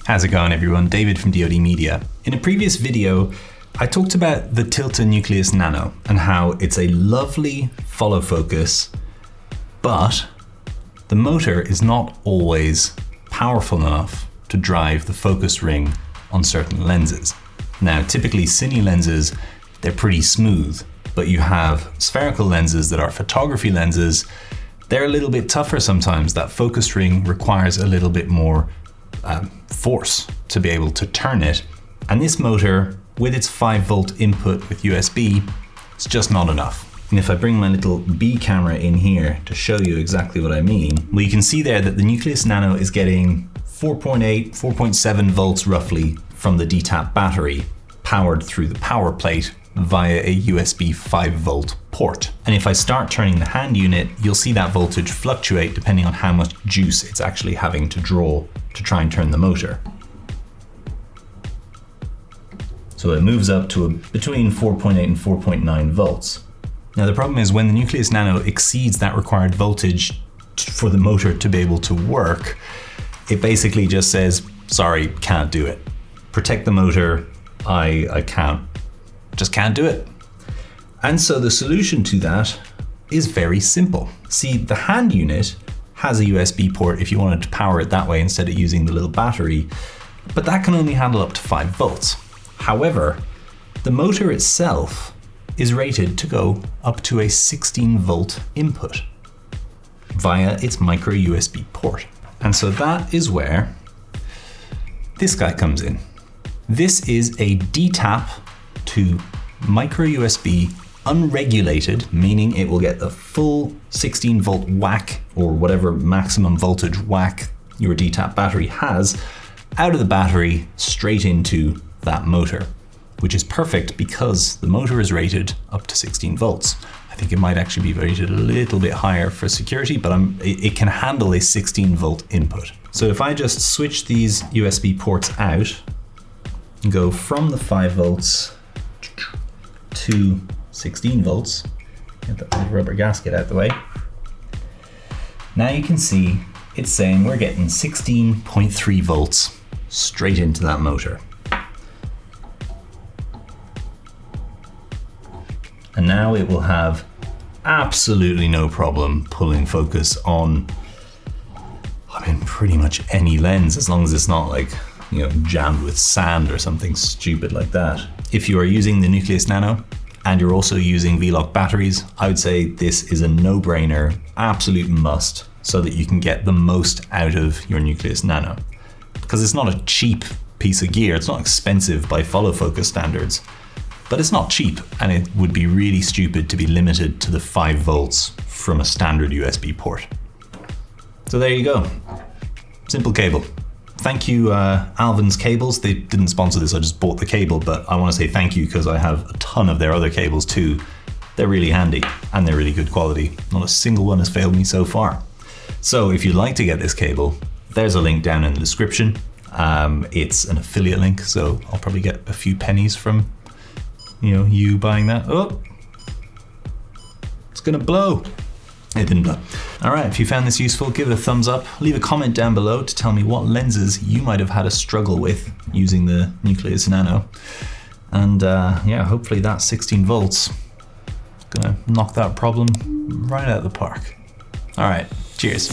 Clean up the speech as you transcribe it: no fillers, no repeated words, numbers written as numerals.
How's it going everyone? David from dodmedia. In a previous video, I talked about the Tilta Nucleus Nano and how it's a lovely follow focus, but the motor is not always powerful enough to drive the focus ring on certain lenses. Now, typically cine lenses, they're pretty smooth, but you have spherical lenses that are photography lenses. They're a little bit tougher sometimes. That focus ring requires a little bit more force to be able to turn it. And this motor, with its 5-volt input with USB, it's just not enough. And if I bring my little B camera in here to show you exactly what I mean, well, you can see there that the Nucleus Nano is getting 4.8, 4.7 volts roughly from the DTAP battery, powered through the power plate via a USB 5-volt port. And if I start turning the hand unit, you'll see that voltage fluctuate depending on how much juice it's actually having to draw to try and turn the motor. So it moves up to between 4.8 and 4.9 volts. Now the problem is when the Nucleus Nano exceeds that required voltage for the motor to be able to work, it basically just says, sorry, can't do it. Protect the motor, I just can't do it. And so the solution to that is very simple. See, the hand unit has a USB port if you wanted to power it that way instead of using the little battery, but that can only handle up to 5 volts. However, the motor itself is rated to go up to a 16-volt input via its micro USB port. And so that is where this guy comes in. This is a DTAP to micro USB unregulated, meaning it will get the full 16-volt whack or whatever maximum voltage whack your DTAP battery has out of the battery straight into that motor, which is perfect because the motor is rated up to 16 volts. I think it might actually be rated a little bit higher for security, but it can handle a 16-volt input. So if I just switch these USB ports out and go from the 5 volts to 16 volts, get that rubber gasket out the way, now you can see it's saying we're getting 16.3 volts straight into that motor. And now it will have absolutely no problem pulling focus on, pretty much any lens, as long as it's not like, jammed with sand or something stupid like that. If you are using the Nucleus Nano and you're also using V-Lock batteries, I would say this is a no-brainer, absolute must, so that you can get the most out of your Nucleus Nano. Because it's not a cheap piece of gear, it's not expensive by follow focus standards, but it's not cheap, and it would be really stupid to be limited to the 5 volts from a standard USB port. So there you go. Simple cable. Thank you, Alvin's Cables. They didn't sponsor this, I just bought the cable, but I want to say thank you because I have a ton of their other cables too. They're really handy and they're really good quality. Not a single one has failed me so far. So if you'd like to get this cable, there's a link down in the description. It's an affiliate link, so I'll probably get a few pennies from you buying that. Oh, it's gonna blow. It didn't blow. All right, if you found this useful, give it a thumbs up. Leave a comment down below to tell me what lenses you might have had a struggle with using the Nucleus Nano. And hopefully that 16 volts is gonna knock that problem right out of the park. All right, cheers.